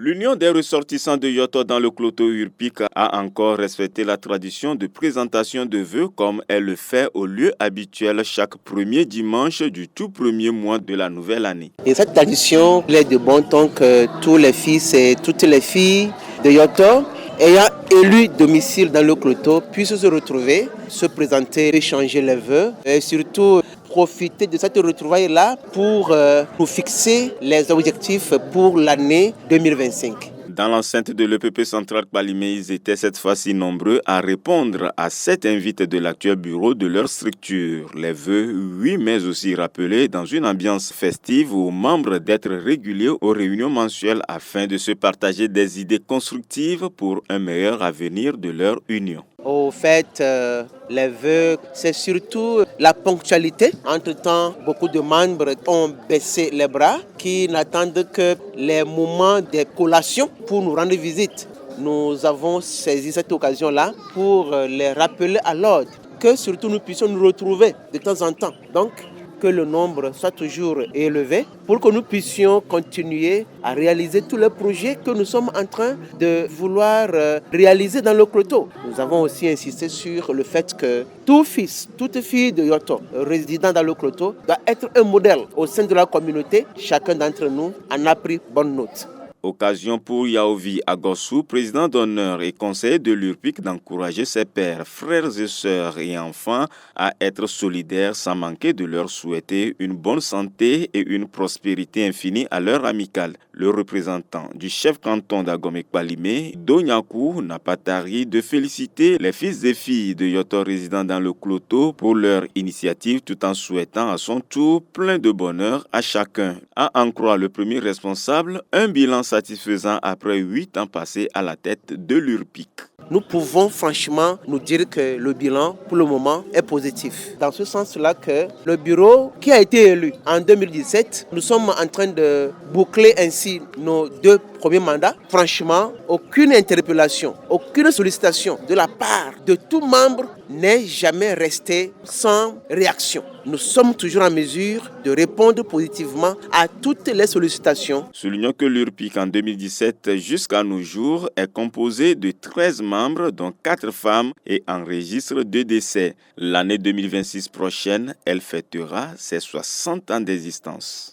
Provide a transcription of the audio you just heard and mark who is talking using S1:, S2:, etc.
S1: L'Union des ressortissants de Yoto dans le Cloto Urpic a encore respecté la tradition de présentation de vœux comme elle le fait au lieu habituel chaque premier dimanche du tout premier mois de la nouvelle année.
S2: Et cette tradition, il est de bon ton que tous les fils et toutes les filles de Yoto ayant élu domicile dans le Cloto puissent se retrouver, se présenter, échanger les vœux et surtout profiter de cette retrouvaille-là pour nous fixer les objectifs pour l'année 2025.
S1: Dans l'enceinte de l'EPP central Kpalimé, ils étaient cette fois-ci nombreux à répondre à cette invite de l'actuel bureau de leur structure. Les vœux, oui, mais aussi rappelés dans une ambiance festive aux membres d'être réguliers aux réunions mensuelles afin de se partager des idées constructives pour un meilleur avenir de leur union.
S2: Au fait, les vœux, c'est surtout la ponctualité. Entre-temps, beaucoup de membres ont baissé les bras, qui n'attendent que les moments des collations pour nous rendre visite. Nous avons saisi cette occasion-là pour les rappeler à l'ordre, que surtout nous puissions nous retrouver de temps en temps. Donc, que le nombre soit toujours élevé pour que nous puissions continuer à réaliser tous les projets que nous sommes en train de vouloir réaliser dans le Cloto. Nous avons aussi insisté sur le fait que tout fils, toute fille de Yoto résidant dans le Cloto doit être un modèle au sein de la communauté. Chacun d'entre nous en a pris bonne note.
S1: Occasion pour Yaovi Agossou, président d'honneur et conseiller de l'URPIC, d'encourager ses pères, frères et sœurs et enfants à être solidaires sans manquer de leur souhaiter une bonne santé et une prospérité infinie à leur amicale. Le représentant du chef canton d'Agomé-Kpalimé, Donyakou, n'a pas tari de féliciter les fils et filles de Yoto résidant dans le Cloto pour leur initiative tout en souhaitant à son tour plein de bonheur à chacun. À en croire le premier responsable, un bilan satisfaisant après 8 ans passés à la tête de l'URPIC.
S2: Nous pouvons franchement nous dire que le bilan, pour le moment, est positif. Dans ce sens-là que le bureau qui a été élu en 2017, nous sommes en train de boucler ainsi nos 2 premiers mandats. Franchement, aucune interpellation, aucune sollicitation de la part de tout membre n'est jamais restée sans réaction. Nous sommes toujours en mesure de répondre positivement à toutes les sollicitations.
S1: Soulignons que l'URPIC en 2017 jusqu'à nos jours est composé de 13 membres dont 4 femmes et enregistre 2 décès. L'année 2026 prochaine, elle fêtera ses 60 ans d'existence.